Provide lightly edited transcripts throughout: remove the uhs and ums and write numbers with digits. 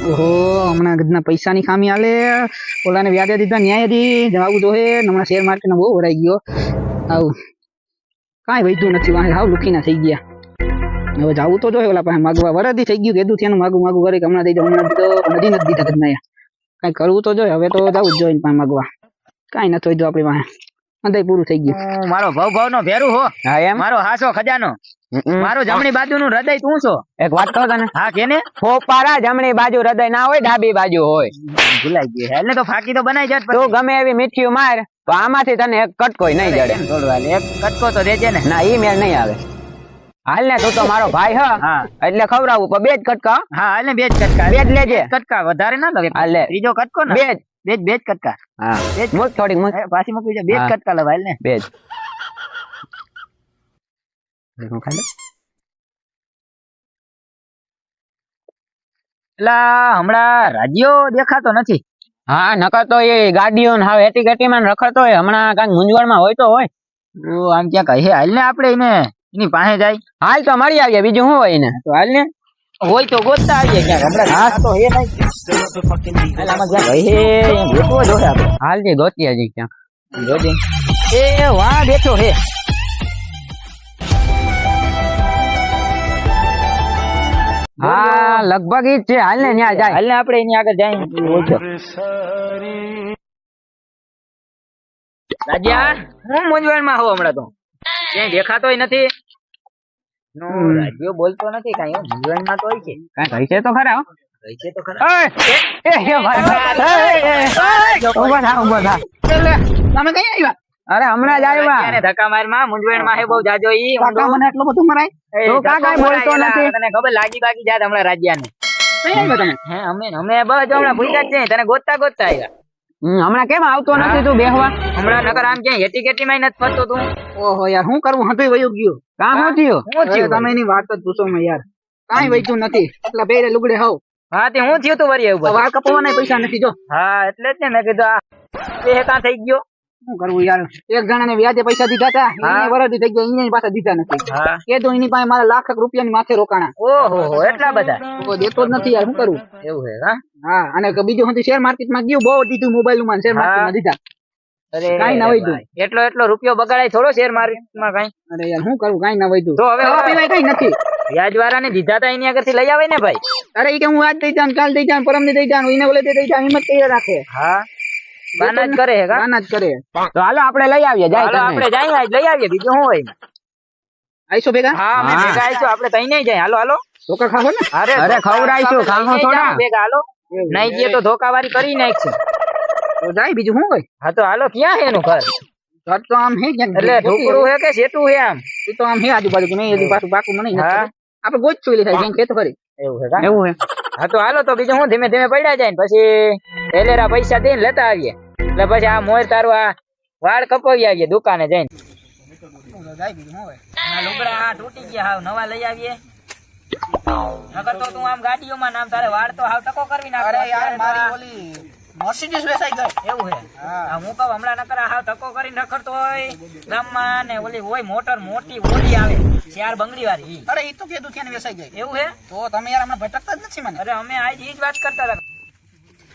ઓહો હમણાં ગદના પૈસાની ખામી આલે ઓલાને વ્યાજે દીધા ન્યાય દી જવાવું જોઈએ હમણાં શેર માર્કેટમાં બહુ વરાઈ ગયો આવું કાંઈ વૈધું નથી વાંહે હાવ લુખીના થઈ ગયા હવે જાવું તો જોઈએ ઓલા પાસે માગવા વરદી થઈ ગયું કીધું છે માગું કરી હમણાં દઈ જાઉં હમણાં તો નદી નથી દીધા ગદના કાંઈ કરવું તો જોઈએ હવે તો જવું જ જોઈએ પાસે માગવા કાંઈ નથી વૈધું આપણી પાસે અંદાય પૂરું થઈ ગયું મારો ભાવ નો ભેરું હો મારો હાસો ખજાનો મારો જમણી બાજુ નું હૃદય તું છો એક વાત કહો તને હા કેને ફોપારા જમણી બાજુ હૃદય ના હોય ડાબી બાજુ હોય ભૂલાઈ ગયું એટલે તો ફાકી તો બનાવી જાત તું ગમે એવી મીઠી માર તો આમાંથી તને એક કટકો નહીં જડે એક કટકો તો દેજે ને ના ઈ મેળ નહીં આવે હાલ ને તું તો મારો ભાઈ હા એટલે ખવડાવું પણ બે જ કટકા હા હાલ ને બે જ કટકા બે જ લેજે કટકા વધારે ના લવે હાલ લે ત્રીજો કટકો ને બે જ કટકા હા મૂક થોડીક મૂક પાછી મૂકી દે બે જ કટકા લવ હાલ ને બે જ એલા હમણાં રાજ્યો દેખાતો નથી હા નકર તો એ ગાડીઓ ને હાવ એટી ગેટી માં રખડતો હોય હમણાં કાંઈક મૂંઝવણમાં હોય તો હોય આમ ક્યાંક હે હાલ ને આપણે એને એની પાસે જાય હાલ તો મળી આવીએ બીજું શું હોય ને તો હાલ ને હોય તો ગોતતા આવીએ ક્યાંક હમણાં હા તો હે નહીં આમાં ક્યાંક હે ગોતવો જોઈએ આપણે હાલ જે ગોતી હજી ક્યાંક જોજે એ વાહ બેઠો હે હા લગભગ ઈ જ છે હાલ ને ન્યા જાય હાલ ને આપણે એની આગળ જાય રાજ્યા હું મૂંઝવણમાં હોઉં હમણાં તો ક્યાંય દેખાતોય નથી રાજ્યો બોલતો નથી કઈ મૂંઝવણમાં તો હોય છે કઈ છે તો ખરા છે તો ખરા તમે કઈ આવ્યા અરે હમણાં જ આવ્યા ધક્કા મારમાં મૂંઝવણમાં હે બહુ જાજો ઈ કાકા મને એટલો બધું મરાય તો કાકા બોલતો નથી તને ખબર લાગી બાકી જાત હમણાં રાજ્યાને કઈ આવ્યા તમે હે અમે બસ હમણાં ભૂલતા જ છે તને ગોતતા આવ્યા હમણાં કેમ આવતો નથી તું બેહવા હમણાં નકર આમ ક્યાંય હેટી કેટી માં નથી ફરતો તું ઓહો યાર શું કરવું હતું વયું ગયું કામ શું થયું તમે એની વાત જ પૂછો માં યાર કાંઈ વૈતું નથી એટલા બે લુગડે હોવ હા તે હું થયું તું વરી એવું વાળ કપાવવાના પૈસા નથી જો હા એટલે જ ને મેં કીધું આ બે કાં થઈ ગયો શું કરવું યાર એક જણાને વ્યાજે પૈસા દીધા હતા એને વરદી થઈ ગયા એને પાછા દીધા નથી કીધું એની પાસે મારા લાખ રૂપિયાની માથે રોકાણા ઓહો એટલા બધા તો દેતો જ નથી યાર શું કરવું એવું હે હા હા અને બીજું હું શેર માર્કેટમાં ગયું બહુ દીધું મોબાઈલ માં શેર માર્કેટમાં દીધા અરે કાઈ ના વૈધું એટલો રૂપિયો બગાડાય થોડો શેર માર્કેટમાં કઈ અરે યાર શું કરવું કાઈ ના વૈધું તો હવે પીવાય કઈ નથી વ્યાજ વાળાને દીધા તા એની આગળથી લઈ આવે ને ભાઈ અરે ઈ કે હું આજ દઈ જાઉં કાલ દઈ જાઉં પરમ દઈ જાઉં એને ઓલે દઈ જાઉં હિંમત કરી રાખે હા બાના જ કરે હે બાના જ કરે તો હાલો આપણે લઈ આવીએ જાય આપણે જાય આજ લઈ આવીએ બીજું શું હોય આઈશો ભેગા હા અમે ભેગા આવીશું આપણે તઈ નહીં જાય હાલો ધોકા ખાવો ને અરે ખવડાઈશું ખાવો થોડા ભેગા હાલો નહીં ગયે તો ધોકાવારી કરી નાખશું તો જાય બીજું શું હોય હા તો હાલો ક્યાં હે એનું ઘર ઘર તો આમ હે ક્યાંક એટલે ઢોકળું હે કે સેટું હે આમ એ તો આમ હે આજુબાજુ કે નહીં એની પાછું બાકું મને આપણે ગોચ ચોલી થાય જેમ ખેતો કરી એવું હે એવું હે હા તો હાલો તો બીજું હું ધીમે ધીમે પડ્યા જાય ને પછી હેલેરા પૈસા દઈને લેતા આવીએ એટલે પછી આ મોર તારું આ વાળ કપાવી આવીએ દુકાને જઈને લુગડા તૂટી ગયા હાવ નવા લઈ આવીએ નકર તો તું આમ ગાડીઓમાં નામ તારે વાળ તો હાવ ટકો કરવી નાખ અરે યાર મારી ઓલી મર્સિડીઝ વેચાઈ ગઈ એવું હે હા હું કહું હમણાં નકર હાવ ટકો કરી નખરતો હોય ગામમાં ને ઓલી હોય મોટર મોટી ઓલી આવે ચાર બંગડી વાળી અરે ઈ તો કીધું કે વેચાઈ ગઈ એવું હે તો તમે યાર હમણાં ભટકતા જ નથી મને અરે અમે આજ ઈ જ વાત કરતા હતા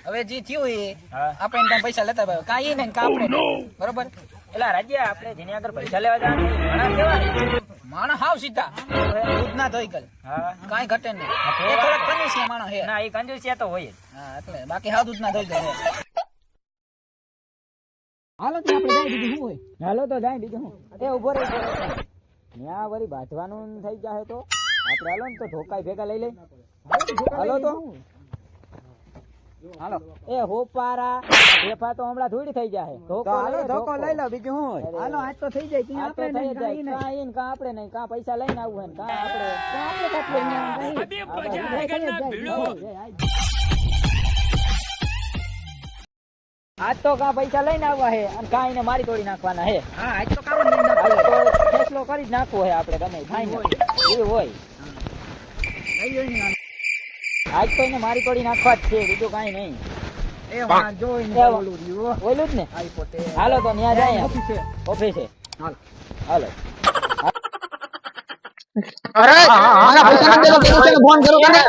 હવે જે થયું એ આપણે ત્યાં પૈસા લેતા ભાઈ કાંઈ નહીં કા આપણે બરોબર એટલે રાજ્ય આપણે જેની આગળ પૈસા લેવા જવાનું ઘણા કેવા માણસ હાવ સીધા દૂધ ના ધોઈ ગઈ કાંઈ ઘટે નહીં એ થોડાક કંજૂસિયા માણસ હે ના એ કંજૂસિયા તો હોય જ હા એટલે બાકી હાવ દૂધ ના ધોઈ ગઈ હાલો તો આપણે જાય બીજું શું હોય હાલો તો જાય બીજું શું એ ઉભો રહે ત્યાં વળી બાંધવાનું થઈ જાય તો આપણે હાલો ને તો ધોકાઈ ભેગા લઈ લઈ હાલો તો હાલો એ હોપારા ભેફા તો હમણાં ધૂળી થઈ જાય ધોકો લઈ લો બીજું શું હોય હાલો આજ તો થઈ જાય ત્યાં આપણે થઈ જાય કાઈ કા આપણે નહીં કા પૈસા લઈને આવવું હે કા આપણે આજ તો કા પૈસા લઈને આવવા હે અને કાઈ ને મારી તોડી નાખવાના હે હા આજ તો કામ નહીં ફેસલો કરી જ નાખવો હે આપણે ગમે ફાઈનલ એ હોય આજ તો એને મારી તોડી નાખવા જ છે બીજું કાઈ નહીં એ વાં જોઈને બોલું રહ્યો બોલું જ ને આઈ પોતે હાલો તો ન્યા જાય ઓફિસે ઓફિસે હાલ હાલો અરે મારા પૈસા નથી દેતો, કીધું છે ને ફોન કરું તને.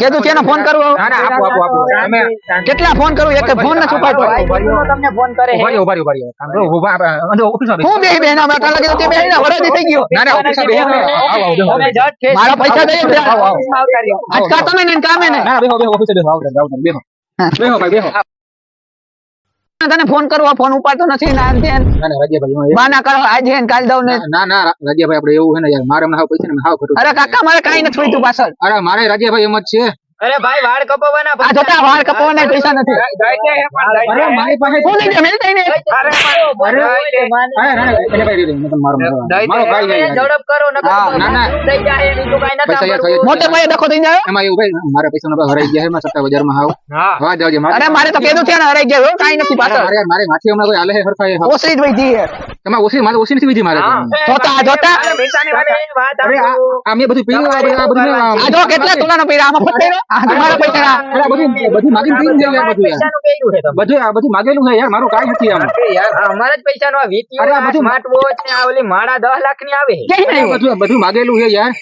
કીધું છે ને ફોન કરું. કેટલા ફોન કરું, એક ફોન નથી ઉપાડતો. તમને ફોન કરે છે. હું બેહી બેહી ના બેઠા લાગે તો તે બેહી ના વરાદી થઈ ગયો. તમે જટ ખેંચ. મારા પૈસા દે દે. આજકા તમે ને કામે ને. તને ફોન કરવો, ફોન ઉપાડતો નથી ને આમ તેમ. બાના કરો આજે ને કાલ દઉં ને. ના ના રાજ્યભાઈ આપણે એવું છે ને યાર, મારે હમણાં હાવ પૈસા ને હાવ ખોટું. અરે કાકા મારે કાઈ નથી જોઈતું પાછળ. અરે મારે રાજ્યભાઈ એમ જ છે. અરે ભાઈ વાળ કપાવવાના આ જોતા વાળ કપાવવાના પૈસા નથી. અરે મારી પાસે હું લઈ જા મેલ થઈને. અરે રાજ્યભાઈ મારો ભાઈ છે યાર. ઝડપ કરો નકર હા, તો ના, ના. થઈ જાય બીજું કાઈ નથી પૈસા યાર સાંભળવું. મોટે ભાઈ ડખો થઈ જાય. એમાં એવું ભાઈ મારા પૈસા નો હરાઈ ગયા છે, એમાં સટ્ટા બજારમાં હાવ હા જાવજે અરે મારે તો કીધું છે ને હરાઈ ગયો કાઈ નથી પાછળ. મારે માથે હમણાં કોઈ હાલે છે હરખા એ હાવ. ઓસરી જ વઈ જી હે. તમારે ઓછી મારે ઓછી નથી બીજી મારે જોતા જોતા અરે પૈસાની વાત અરે આ મેં બધું પીવું આ બધું આ જો કેટલા તોલાનો પૈસા આમાં ફસાયો. આ તમારા પૈસા. અરે બધું માગીને પીને જાય યાર બધું યાર. પૈસાનું કેવું છે તમે? બધું આ બધું માગેલું છે યાર, મારું કાઈ નથી આમ. યાર અમારા જ પૈસાનો આ વીટીઓ અરે આ બધું સ્માર્ટ વોચ ને આ ઓલી માળા 10 લાખ ની આવે કેમ આવ્યો? બધું માગેલું છે યાર.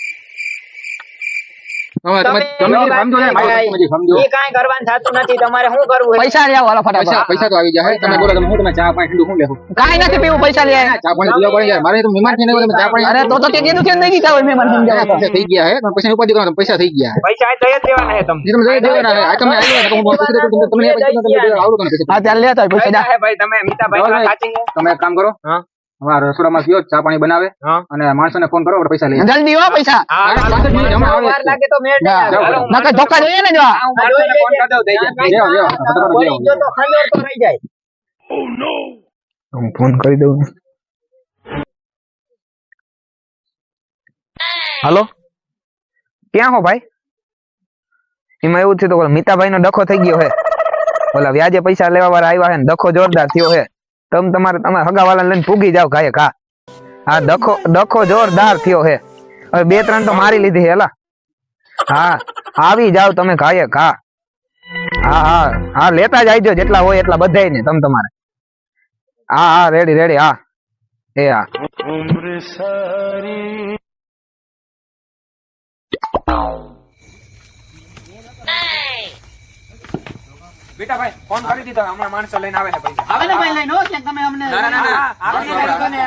હવે તમે સમજો યાર, તમે સમજો. એ કાંઈ કરવાનું થતું નથી, તમારે શું કરવું છે? પૈસા લઈ આવો હાલો ફટાફટ. પૈસા તો આવી જાય. તમે બોલો તમે હું તમે ચા પાણી ઠંડુ શું લેવું? કાઈ નથી પીવું, પૈસા લઈ આવો. ચા પાણી પીવા પડે યાર, મારે તો મહેમાન છે ને તમે ચા પાણી. અરે તો તે કીધું છે ને નહીં દીધા હોય મહેમાન સમજાવવા તો. પૈસા થઈ ગયા હે, તમે પૈસા ઉપાડી કરો, પૈસા થઈ ગયા. પૈસા આ દઈ જ દેવાના છે તમને. જે તમે જઈ દેવાના હે, આ તમે આવી ગયા તો હું પૈસા દઉં, તમને આવડું તમે પૈસા. હા ચાલ લેતા હોય પૈસા જા. પૈસા હે ભાઈ, તમે મીઠાભાઈ વાત સાચી છે. તમે એક કામ કરો, હા. અમારા રસોડામાં ગયો ચા પાણી બનાવે હા. અને માણસોને ફોન કરો, આપણે પૈસા લઈએ. જલ્દી હો પૈસા. હા, હા, પાછળ હમણાં માણસો આવે વાર છે. લાગે તો મેળ નહીં આવે. જાઓ, હાલો, હું નકર ધોકા જોઈએ ને જો. માણસોને ફોન કરી દઉં, થઈ જાય. લેવો, લેવો, ફટાફટ કોઈ લેવો. જો તો ખંજર તો રહી જાય. હું ફોન કરી દઉં. હાલો ક્યાં હો ભાઈ? એમાં એવું થયું તો મીતાભાઈ નો ડખો થઈ ગયો હે. ઓલા વ્યાજે પૈસા લેવા વાળા આવ્યા હે ને ડખો જોરદાર થયો હે. તમે તમારા હગાવાળાને લઈને પૂગી જાવ ઘાયે ઘા. હા ડખો જોરદાર થયો હે. હવે 2-3 તો મારી લીધી હેલા. હા આવી જાવ તમે ઘાયે ઘા. હા લેતા જ આવજો, જેટલા હોય એટલા બધાય ને તમે તમારે. હા રેડી હા એ હા. બેટા ભાઈ ફોન કરી દીધો, હમણાં માણસો લઈને આવે છે પૈસા. આવે ને ભાઈ લઈને હો કે તમે અમને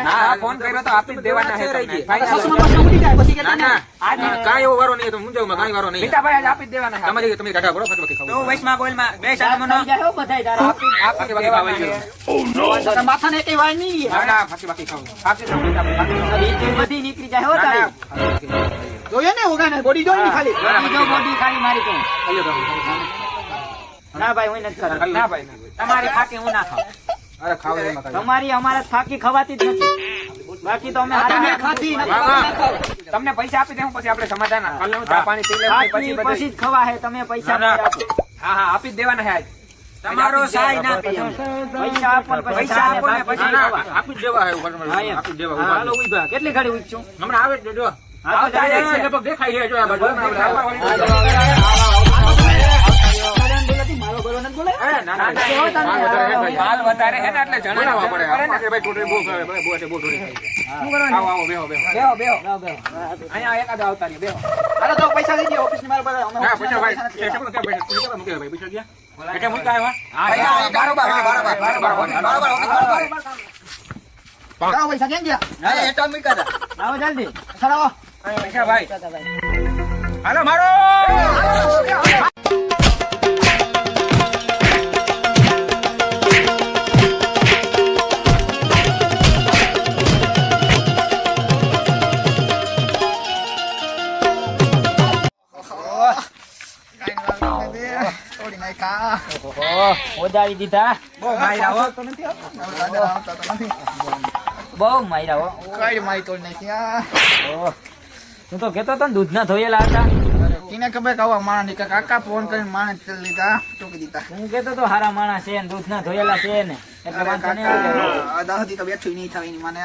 ના ફોન કર્યો તો આપી જ દેવાના છે તમને. ઉડી જાય પછી કેતા ને આજે કાઈ એવો વારો નહીં, તો મુંજાવમાં કાઈ વારો નહીં. બેટા ભાઈ આજ આપી જ દેવાના છે. તમે કાઢા કરો ફટફટ ખાવ. તો વૈષ્ણવ ગોલમાં બે શામનો જાય હો બધાય તારા. બાકી ખાવ છે. તારા માથાને કઈ વાર નહીં. ના બાકી ખાવ. બાકી ખાવ બેટા ભાઈ. બધી નીકળી જાય હો તારી. જોયો ને ઓગાને બોડી જોઈ ને ખાલી. બોડી ખાલી મારી તો. ના ભાઈ હું નથી કરતો. ના ભાઈ તમારી ખાકી હું ના ખાવ. અરે ખાવ એમાં કાંઈ. તમારી અમારા ખાકી ખવાતી જ નથી. બાકી તો અમે તમે ખાતી નથી. તમને પૈસા આપી દે, હું પછી આપણે સમાધાન કાલે હું ચા પાણી પી લેવું ખાકી પછી જ ખવા હે. તમે પૈસા ના, ના. આપો. હા આપી જ દેવાના છે આજ. તમારો સાય ના પીએ. પૈસા આપો ને પછી આપો ને પછી ખવા. આપી જ દેવા છે ઉપર. આપી જ દેવા. હાલો ઉભા. કેટલી ઘડી ઉઠશું? હમણાં આવે જ જો. હા તો જાય છે. લગભગ દેખાય છે જો આ બાજુ. માલ વધારે છે ને એટલે જણાવવા પડે. ભાઈ ટોટલી બહુ થોડી આવો બેહો અહીંયા એકાદ આવતા નહીં બેહો. હાલો તો પૈસા લઈ ગયો ઓફિસ ની મારા પાસે. હા પૈસા ભાઈ કેમ મૂકે ભાઈ પૈસા ગયા એટલે મૂકા જાઓ પૈસા કેમ ગયા? આવો જલ્દી. ચલાવો. પૈસા ભાઈ હાલો મારો. ઓદાવી દીધા. બહુ માર્યા હો. બહુ માર્યા હો. તું તો કેતો તો ને દૂધના ધોયેલા હતા. કિને ખબર કવા માણસ કાકા ફોન કરીને માણસ ચલ લીધા ટોકી દીધા. હું કેતો તો હારા માણસ છે ને દૂધના ધોયેલા છે ને. એટલે વાંધો નહીં આવે. દાહથી તો બેઠું નહીં થાય મને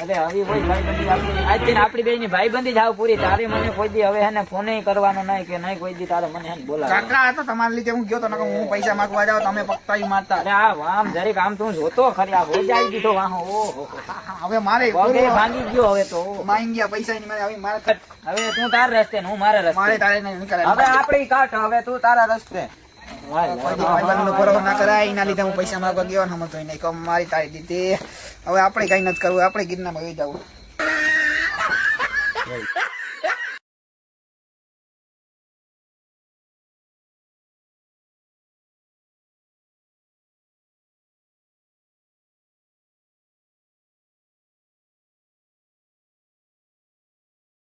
અરે હવે કોઈ ભાઈબંધી આપણી બેયની ભાઈબંધી જ આવ પૂરી. તારે મને કોઈ દી હવે હેને ફોને કરવાનો નહીં કે નહીં કોઈ દી તારે મને હેને બોલાવે. કાકા હતો તમારા લીધે હું ગયો તો નકર હું પૈસા માંગવા જાવ તમે પકડાઈ મારતા. અરે આ આમ જરીક આમ તું જોતો ખરી આ હોજાઈ દીધો વાહો. ઓહો હવે મારે પગે ભાંગી ગયો હવે તો. માંગી ગયા પૈસા ની હવે મારે હવે તું તાર રસ્તે ને હું મારા રસ્તે. મારે તારે નહીં નીકળે. હવે આપડી કાઢ હવે તું તારા રસ્તે. ભાઈબંધનો ભરોસો ના કરાય એના લીધે હું પૈસા માંગવા ગયો ને તો એને કહું મારી તારી દીધી. હવે આપણે કઈ નથી કરવું, આપણે ગિરનારમાં વહી જવું.